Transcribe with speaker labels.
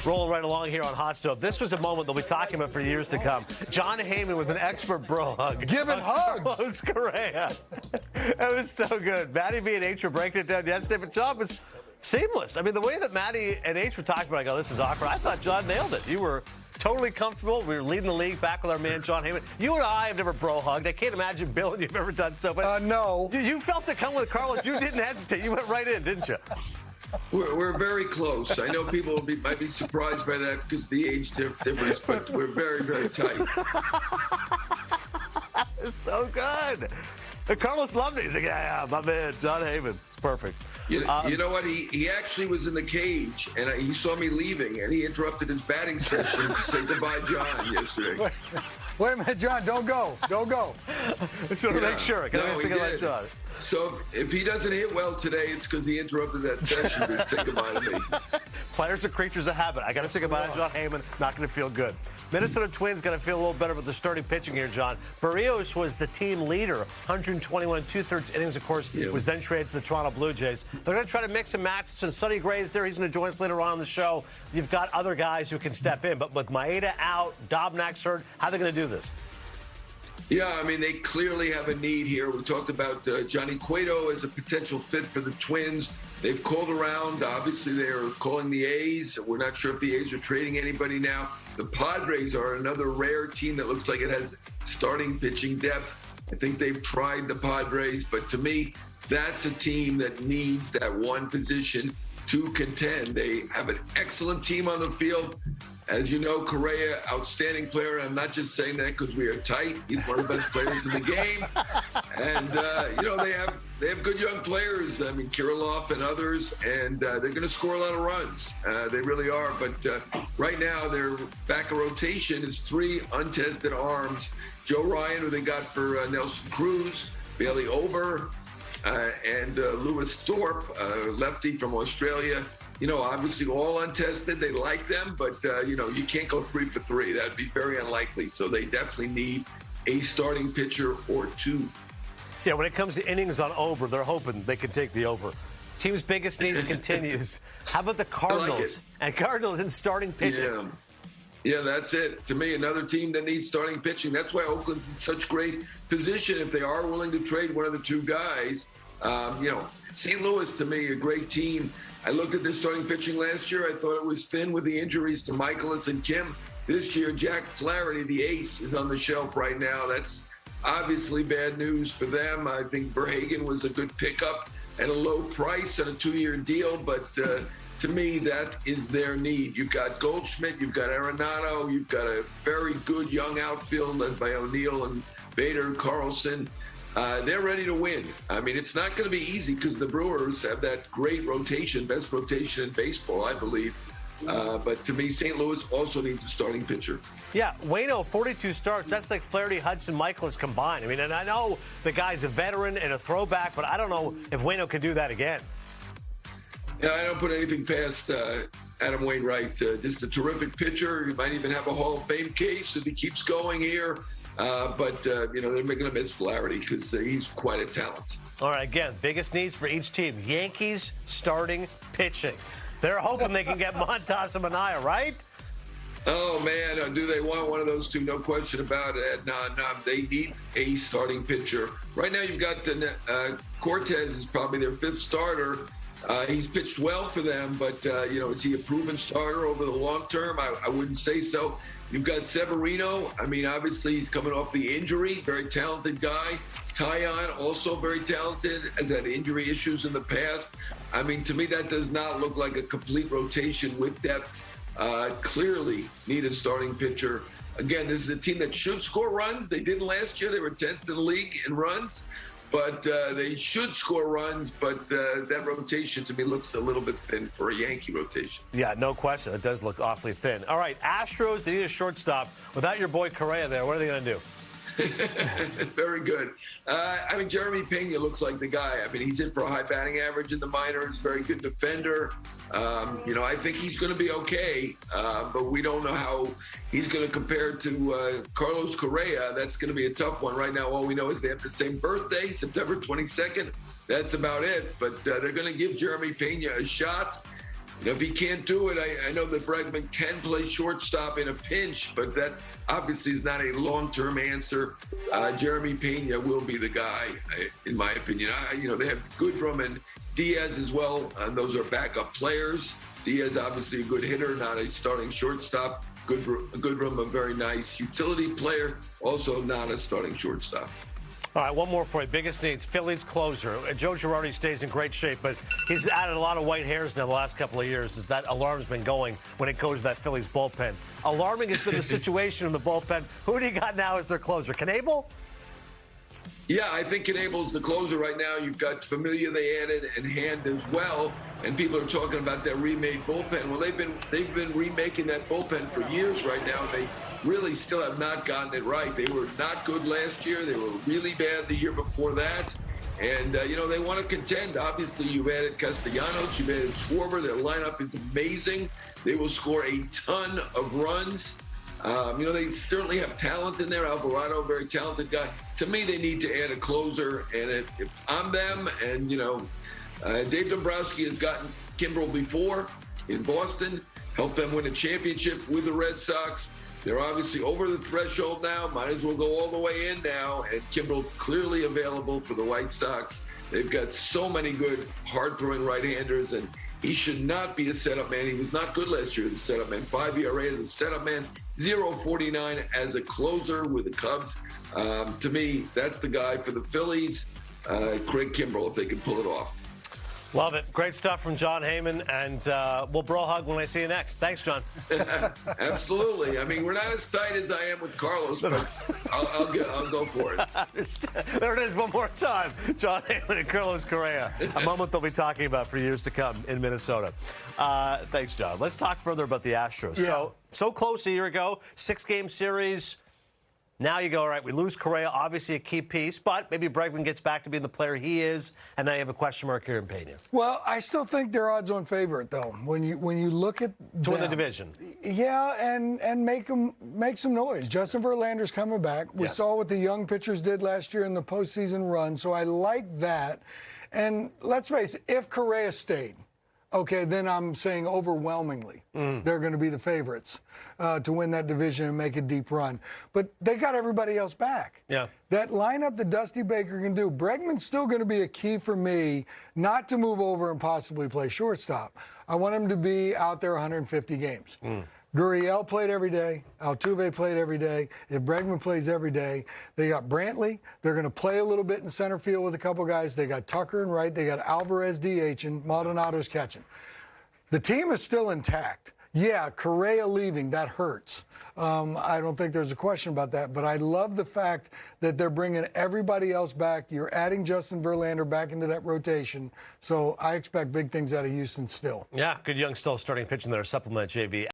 Speaker 1: Rolling right along here on Hot Stove. This was a moment they'll be talking about for years to come. Jon Heyman with an expert bro hug.
Speaker 2: Giving hugs.
Speaker 1: Carlos Correa. That was so good. Matty B and H were breaking it down yesterday, but Jon was seamless. I mean, the way that Matty and H were talking about it, I go, this is awkward. I thought Jon nailed it. You were totally comfortable. We were leading the league back with our man, Jon Heyman. You and I have never bro hugged. I can't imagine, Bill, and you've ever done so. But
Speaker 2: no.
Speaker 1: You felt it come with Carlos. You didn't hesitate. You went right in, didn't you?
Speaker 3: We're very close. I know people might be surprised by that because of the age difference, but we're very, very tight.
Speaker 1: It's so good. And Carlos loved it. He's like, yeah, my man, Jon Heyman. It's perfect.
Speaker 3: You know what? He actually was in the cage, and he saw me leaving, and he interrupted his batting session to say goodbye, John, yesterday.
Speaker 2: Wait a minute, John. Don't go. Don't go.
Speaker 1: Just want to make sure. Can I say goodbye, John?
Speaker 3: So if he doesn't hit well today, it's because he interrupted that session to say goodbye to me.
Speaker 1: Players are creatures of habit. I got to say goodbye to Jon Heyman. Not going to feel good. Minnesota Twins got to feel a little better with the starting pitching here, John. Barrios was the team leader, 121 2/3 innings, of course, was then traded to the Toronto Blue Jays. They're going to try to mix and match. Since Sonny Gray's there, he's going to join us later on in the show. You've got other guys who can step in. But with Maeda out, Dobnak's hurt, how are they going to do this?
Speaker 3: Yeah, I mean, they clearly have a need here. We talked about Johnny Cueto as a potential fit for the Twins. They've called around. Obviously, they are calling the A's. We're not sure if the A's are trading anybody now. The Padres are another rare team that looks like it has starting pitching depth. I think they've tried the Padres, but to me, that's a team that needs that one position to contend. They have an excellent team on the field. As you know, Correa, outstanding player. I'm not just saying that because we are tight. He's one of the best players in the game. And, they have good young players. I mean, Kirilloff and others. And they're going to score a lot of runs. They really are. But right now, their back of rotation is 3 untested arms. Joe Ryan, who they got for Nelson Cruz, Bailey Ober, and Lewis Thorpe, lefty from Australia. Obviously all untested. They like them, but, you can't go 3 for 3. That would be very unlikely. So they definitely need a starting pitcher or 2.
Speaker 1: Yeah, when it comes to innings on Ober, they're hoping they can take the over. Team's biggest needs continues. How about the Cardinals? And Cardinals in starting pitching.
Speaker 3: Yeah, that's it. To me, another team that needs starting pitching. That's why Oakland's in such great position if they are willing to trade one of the 2 guys. St. Louis, to me, a great team. I looked at their starting pitching last year. I thought it was thin with the injuries to Michaelis and Kim. This year, Jack Flaherty, the ace, is on the shelf right now. That's obviously bad news for them. I think Verhagen was a good pickup at a low price on a 2-year deal, but to me, that is their need. You've got Goldschmidt, you've got Arenado, you've got a very good young outfield led by O'Neill and Bader, Carlson. They're ready to win. I mean, it's not going to be easy because the Brewers have that great rotation, best rotation in baseball, I believe. But to me, St. Louis also needs a starting pitcher.
Speaker 1: Yeah, Waino, 42 starts. That's like Flaherty, Hudson, Michaelis combined. I mean, and I know the guy's a veteran and a throwback, but I don't know if Waino can do that again.
Speaker 3: Yeah, I don't put anything past Adam Wainwright. Just a terrific pitcher. He might even have a Hall of Fame case if he keeps going here. But they're going to miss Flaherty because he's quite a talent.
Speaker 1: All right, again, biggest needs for each team. Yankees starting pitching. They're hoping they can get Montas and Manaea, right?
Speaker 3: Oh, man, do they want one of those 2? No question about it. No, they need a starting pitcher. Right now you've got Cortez is probably their 5th starter. He's pitched well for them, but, is he a proven starter over the long term? I wouldn't say so. You've got Severino. I mean, obviously, he's coming off the injury. Very talented guy. Tyon, also very talented, has had injury issues in the past. I mean, to me, that does not look like a complete rotation with depth. Clearly need a starting pitcher. Again, this is a team that should score runs. They didn't last year. They were 10th in the league in runs. But they should score runs, but that rotation to me looks a little bit thin for a Yankee rotation.
Speaker 1: Yeah, no question. It does look awfully thin. All right, Astros, they need a shortstop. Without your boy Correa there, what are they going to do?
Speaker 3: Very good. Jeremy Pena looks like the guy. I mean, he's in for a high batting average in the minors, very good defender. I think he's going to be okay, but we don't know how he's going to compare to Carlos Correa. That's going to be a tough one. Right now, all we know is they have the same birthday, September 22nd. That's about it. But they're going to give Jeremy Pena a shot. if he can't do it, I know that Bregman can play shortstop in a pinch, but that obviously is not a long-term answer. Jeremy Pena will be the guy, in my opinion. They have Goodrum and Diaz as well, and those are backup players. Diaz, obviously a good hitter, not a starting shortstop. Goodrum, a very nice utility player, also not a starting shortstop.
Speaker 1: All right, one more for you. Biggest needs, Phillies closer. Joe Girardi stays in great shape, but he's added a lot of white hairs now the last couple of years as that alarm's been going when it goes to that Phillies bullpen. Alarming has been the situation in the bullpen. Who do you got now as their closer? Knebel?
Speaker 3: Yeah, I think Knebel's the closer right now. You've got Familia they added and Hand as well, and people are talking about that remade bullpen. Well, they've been remaking that bullpen for years right now. They really still have not gotten it right. They were not good last year. They were really bad the year before that. And, they want to contend. Obviously, you've added Castellanos, you've added Schwarber. Their lineup is amazing. They will score a ton of runs. They certainly have talent in there. Alvarado, very talented guy. To me, they need to add a closer. And if I'm them, and, Dave Dombrowski has gotten Kimbrel before in Boston, helped them win a championship with the Red Sox. They're obviously over the threshold now. Might as well go all the way in now. And Kimbrel clearly available for the White Sox. They've got so many good, hard-throwing right-handers, and he should not be a setup man. He was not good last year as a setup man. 5 ERA as a setup man, 0.49 as a closer with the Cubs. To me, that's the guy for the Phillies. Craig Kimbrel, if they can pull it off.
Speaker 1: Love it. Great stuff from Jon Heyman, and we'll bro hug when I see you next. Thanks, John.
Speaker 3: Absolutely. I mean, we're not as tight as I am with Carlos, but I'll go for it.
Speaker 1: There it is one more time. Jon Heyman and Carlos Correa. A moment they'll be talking about for years to come in Minnesota. Thanks, John. Let's talk further about the Astros.
Speaker 2: Yeah.
Speaker 1: So close a year ago, 6-game series. Now you go, all right, we lose Correa, obviously a key piece, but maybe Bregman gets back to being the player he is, and now you have a question mark here in Pena.
Speaker 2: Well, I still think they're odds-on favorite, though. When you look at
Speaker 1: to win the division.
Speaker 2: Yeah, and make some noise. Justin Verlander's coming back. We saw what the young pitchers did last year in the postseason run, so I like that. And let's face it, if Correa stayed, okay, then I'm saying overwhelmingly they're going to be the favorites to win that division and make a deep run. But they got everybody else back.
Speaker 1: Yeah.
Speaker 2: That lineup that Dusty Baker can do, Bregman's still going to be a key for me not to move over and possibly play shortstop. I want him to be out there 150 games. Gurriel played every day. Altuve played every day. If Bregman plays every day, they got Brantley. They're going to play a little bit in center field with a couple guys. They got Tucker and right. They got Alvarez DH and Maldonado's catching. The team is still intact. Yeah, Correa leaving, that hurts. I don't think there's a question about that. But I love the fact that they're bringing everybody else back. You're adding Justin Verlander back into that rotation. So I expect big things out of Houston still.
Speaker 1: Yeah, good young still starting pitching there, supplement JV.